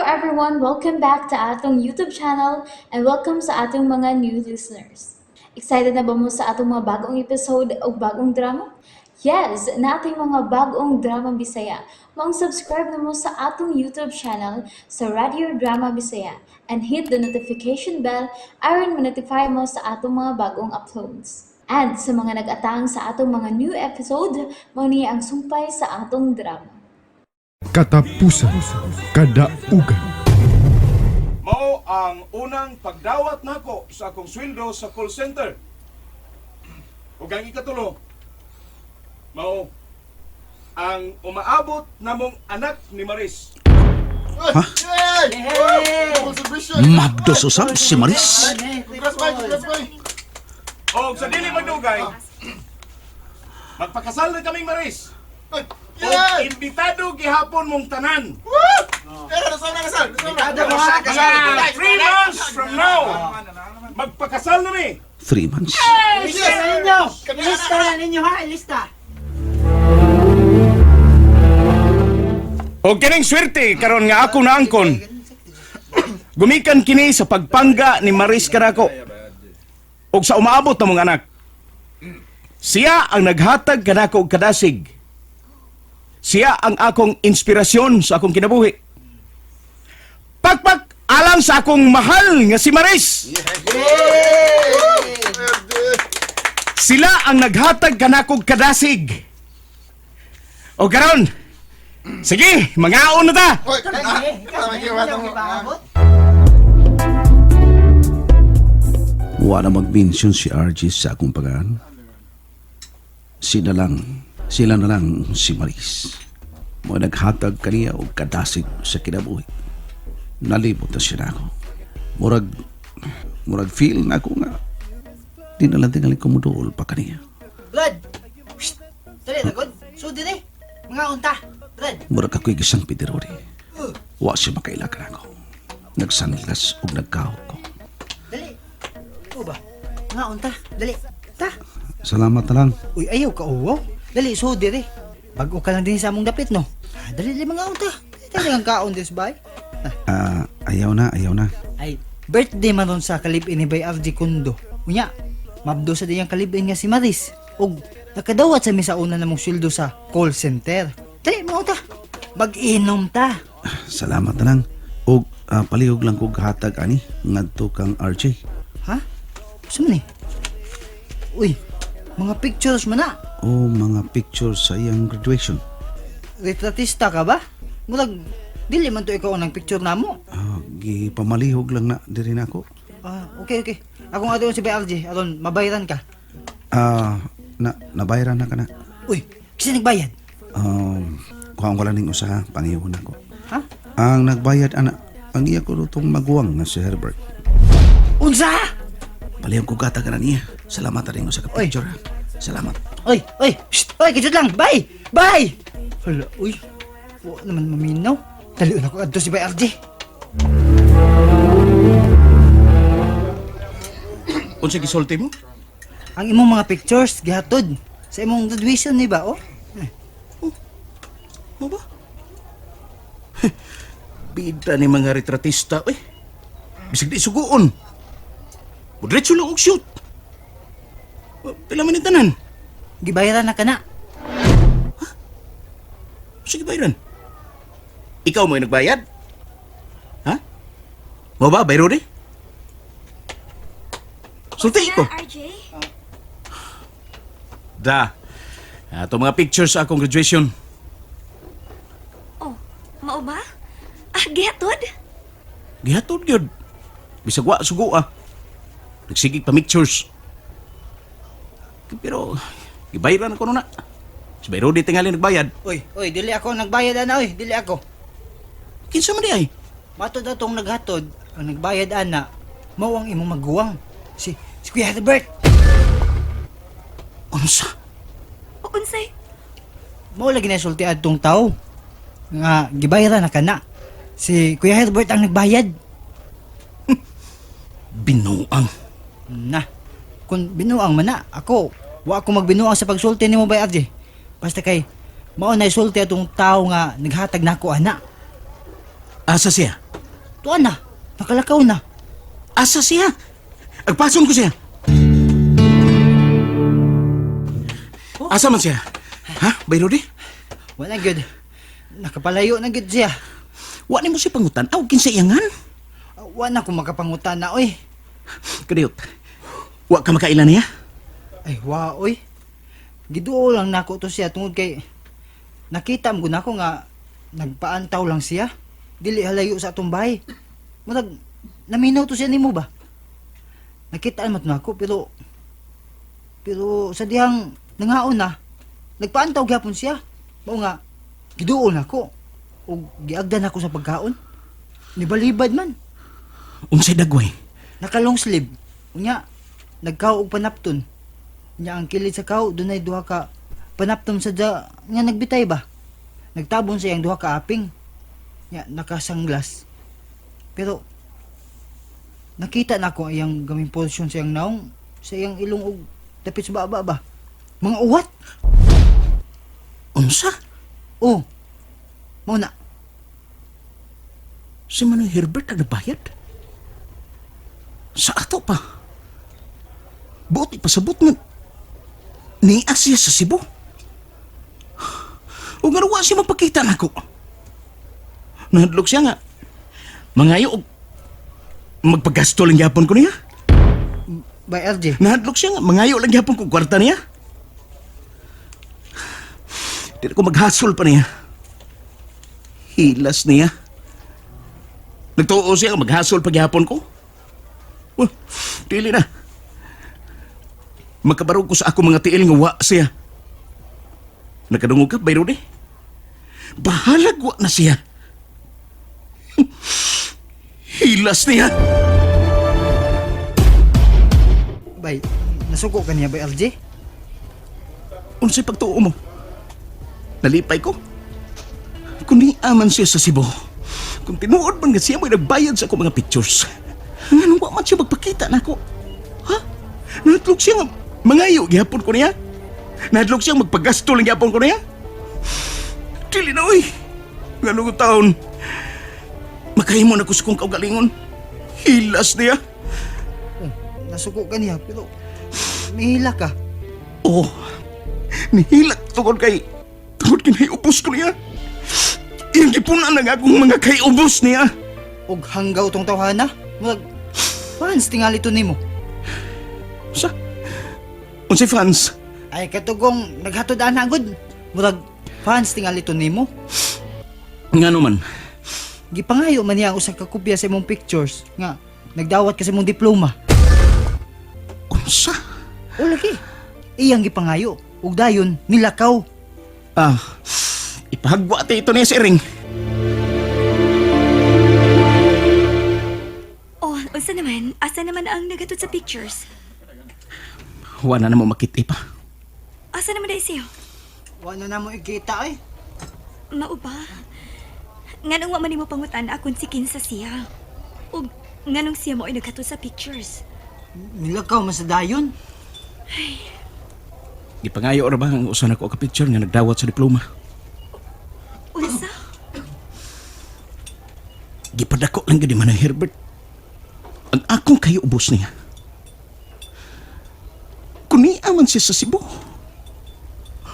everyone, welcome back to atong YouTube channel and welcome sa atong mga new listeners. Excited na ba mo sa atong mga bagong episode o bagong drama? Yes, na ating mga bagong drama Bisaya. Mag-subscribe na mo sa atong YouTube channel sa Radio Drama Bisaya and hit the notification bell aron ma-notify mo sa atong mga bagong uploads. And sa mga nag-atang sa atong mga new episode, mo niya ang sumpay sa atong drama. Katapusan, kadaugan. Mao ang unang pagdawat nako sa akong sweldo sa call center. Ug ang ikatulo, mao ang umaabot namong anak ni Maris. Ha? Mabdos usab si Maris. O sa dili magdugay, magpakasal na kaming Maris. O imbitado gihapon mong tanan. 3 months from now, magpakasal na mi. 3 months. Ilista na ninyo! Ilista na ninyo ha! Ilista! O kining swerte karon nga ako na angkon. Gumikan kini sa pagpangga ni Maris kanako. Og sa umaabot na mga anak. Siya ang naghatag kanako og kadasig. Siya ang akong inspirasyon sa akong kinabuhi. Pagpag alang sa akong mahal nga si Maris. Sila ang naghatag kanako og kadasig. O karon, sige, mangaon na ta. Wala mag-mention si RG sa akong pagaan. Sila na lang si Maris. Mo naghatag kaniya og kadasig sa kinabuhi. Nalibot na siya na ako. Murag feel na ako nga di na lang tingaling kumuduol pa kaniya. Brad! Psst! Dali, lagod! Sudi ni! Mga unta! Brad! Murag ako'y gisang pitirori. Wa siya makailakan ako. Nagsanlas og nagkahok ko. Dali! O ba? Mga unta! Dali! Ta! Salamat na lang. Uy, ayaw ka uwo! Dali, sudi ni! Bago ka lang din sa among dapit, no? Dali, mga unta! Dali ang kaon this bay! Ayaw na. Ay, birthday man ron sa kalibin ni Bay RG Kundo. Unya, mabdo sa diyang kalibin nga si Maris. Og nakadawat sa misa una namong sweldo sa call center. Dali, mga unta! Mag-inom ta! Salamat na lang. Og palihog lang kog hatag ani ngadto kang RJ. Ha? Saan man eh? Uy, mga pictures man na. O mga pictures sa iyang graduation. Retratista ka ba? Murag, dili man to ikaw ang picture na mo. Gipamalihog lang na diri na ako. Okay. Ako nga doon si BRJ, aron mabayaran ka. Nabayaran na ka na. Uy, kasi nagbayad. Kuhaan ko lang ning usa, pangihon ako. Ha? Ang nagbayad ana, ang iya ko rutong maguwang nga si Herbert. Unsa? Palihog ko gata ka na niya. Salamat na rin sa ka-picture. Salamat. Uy, shh, kajut lang, bye! Hala, uy, wala naman maminaw. Taliw na ko adto si BRJ. Unsa gisulti mo? Ang imong mga pictures, gihatod. Sa imong graduation ni ba, oh? Mo ba? Bida ni mga retratista, bisig di suguon. Mudretso lang og shoot. Pila man tanan? Gibayaran na ka na. Sige bayaran. Ikaw mo yung nagbayad? Ha? Mo ba, bayro di? Sulti ko. RJ? Da. Ato mga pictures sa akong graduation. Oh, mao ba? Gihatod? Gihatod gyud. Bisag wa sugo Nagsigig pa pictures. Pero gibayaran ako na. Si bayro di tingali nagbayad. Uy, dili ako nagbayad ana, dili ako. Kinsa man di ay? Matod atong naghatod, ang nagbayad ana, mao ang imong maguwang. Si Kuya Herbert. Unsa? O unsay? Mao lagi na sulti adtong tao. Nga gibayaran na kana. Si Kuya Herbert ang nagbayad. Binuang. Na. Kung binuang man na, ako magbinuang sa pagsulti nimo bay RJ. Basta kay mao na sulti atong tao nga naghatag nako ana. Asa siya? Tuan na, nakalakaw na. Asa siya? Agpason ko siya. Asa man siya? Ha? Bayro di? Wala good. Nakapalayo na good siya. Wa ni mo siya pangutan. Aw, kinsa iyangan? Wala ko makapangutan na, oy. Kadiyot. Wa ka makailan niya? Ay, wa, oy. Giduo lang nako to siya tungod kay nakita mo nako nga nagpaantaw lang siya. Dili halayo sa atong bahay. Murag naminaw to siya nimo ba? Nakitaan mo nako pero sa dihang nangaon na nagpaantaw gyapon siya. Mao nga giduo nako ug giagdan ako sa pagkaon. Nibalibad man. Unsay dagway? Naka-long sleeve. Unya, nagkaw og panapton. Unya, ang kilid sa kaw, dunay duha ka panapton sa nga nagbitay ba? Nagtabon sa iyang duha ka aping. Unya, nakasanglas. Pero, nakita na ko iyang gaming portion sa iyang naong, sa iyang ilong og dapit sa baba ba? Mga uwat! Unsa? Oh, mauna. Si Manong Herbert ang nabayad? Sa ato pa. Buti pasabot nga ni Asya sa Cebu. O nga wa siya mapakita na ko. Nahadlok siya nga. Mangayo og magpagasto lang yapon ko niya. By RJ. Nahadlok siya nga. Mangayo lang yapon ko kwarta niya. Di ko maghasol pa niya. Hilas niya. Nagtuo siya nga maghasol paghapon ko. Well, dili na. Makabarog ko sa ako mga tiil nga wa siya. Nakadungog ka, bayro di? Bahalag wa na siya. Hilas niya. Bay, nasuko ka niya by RJ? Unsay pagtuo mo? Nalipay ko? Kung di aman siya sa Cebu, kung tinuod man nga siya may nagbayad sa ako mga pictures, nga wa man siya magpakita na ako. Ha? Nahadlok siya nga mangayo gihapon ko niya. Nahadlok siya magpagasto lang gihapon ko niya. Dili na oy. Nga nung taon, makahimo na ko sa kong kaugalingon. Hilas niya. Oh, nasuko ka niya, pero mihila ka. Oh, nihilak tungkol kinayubos ko niya. Iyang gipunan na nga akong mga kayubos niya. Og hanggaw tong tawhana, murag fans tingali to nimo. Sa? Unsay fans? Ay katugong naghatod ana gud. Murag fans tingali to nimo. Nga naman. Gipangayo man niya ang usa ka kopya sa imong pictures nga nagdawat ka sa imong diploma. Unsa? O lagi. Iyang gipangayo ug dayon nilakaw. Ah, ipahagwa ti ito niya si Ring. Oh, unsa naman? Asa naman ang nagatod sa pictures? Wala na mo makita pa. Asa naman dahil siya? Wala na mo ikita ay. Mao ba? Nganong wa man nimo pangutan akon si kinsa siya? O nganong siya mo ay naghatod sa pictures? Nilakaw man sa dayon. Gipangayo ra ba ang usa nako ka picture nga nagdawat sa diploma? Unsa? Gipadako lang gid man ang Herbert. Ang akong kayubos niya. Kuni aman siya sa Cebu.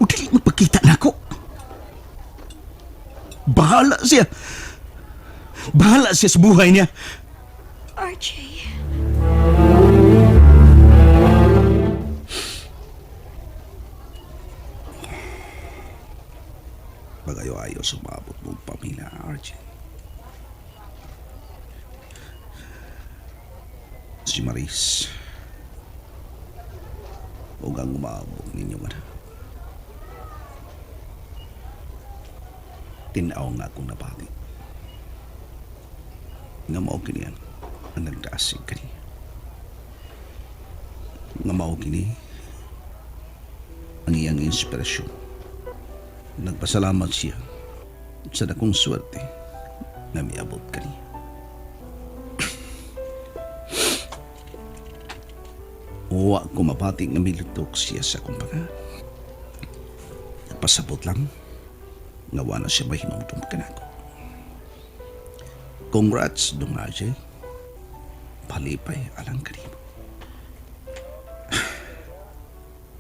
O dili magpakita nako. Bahala siya. Bahala siya sa buhay niya. RJ. Magayo-ayo sumabot mong pamilya, RJ. Si Maris. Huwag ang umabot ninyo nga. Tinaw nga akong nabati. Nga mao kini ang nagdaasig kani. Nga mao kini ang iyang inspirasyon. Nagpasalamat siya sa dakong swerte na miabot kani. Uwa ko mapati nga milutok siya sa kumbaga. Pasabot lang nga wala siya mahimangtong kanako. Congrats, Dong Ajay. Palipay alang kanimo.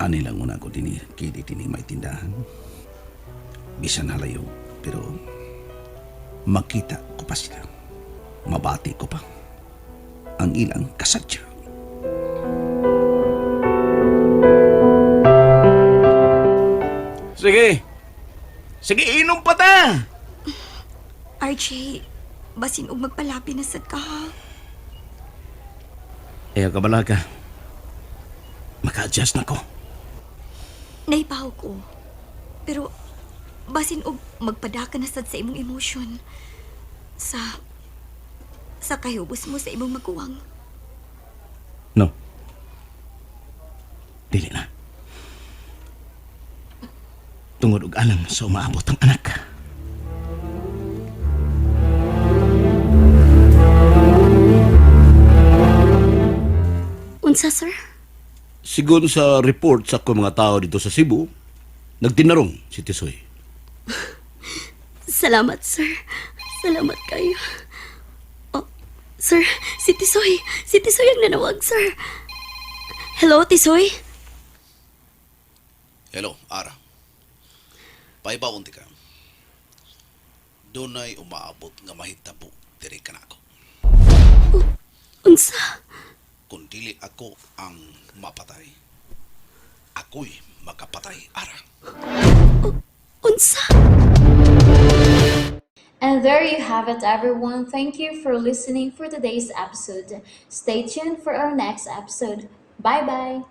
Ani lang muna ko din kini may tindahan. Bisan halayo, pero makita ko pa sila. Mabati ko pa ang ilang kasadya. Sige. Sige, inom pa ta. RJ, basin og magpalabi na sad ka ha. Ayaw ka bala ka. Maka-adjust na ko. Naibaw ko. Pero basin og magpadaka na sad sa imong emosyon. Sa kahubos mo sa imong maguwang. No. Dili na. Tungod og alang sa umaabot ang anak. Unsa, sir? Sigon sa report sa akong mga tao dito sa Cebu, nagtinarong si Tisoy. Salamat, sir. Salamat kayo. Oh, sir, si Tisoy. Si Tisoy ang nanawag, sir. Hello, Tisoy? Hello, Ara. Paibawon ti ka. Dunay umaabot nga mahitabo diri kanako. Unsa? Kung dili ako ang mapatay, ako'y magkapatay, Ara. Unsa? And there you have it, everyone. Thank you for listening for today's episode. Stay tuned for our next episode. Bye bye.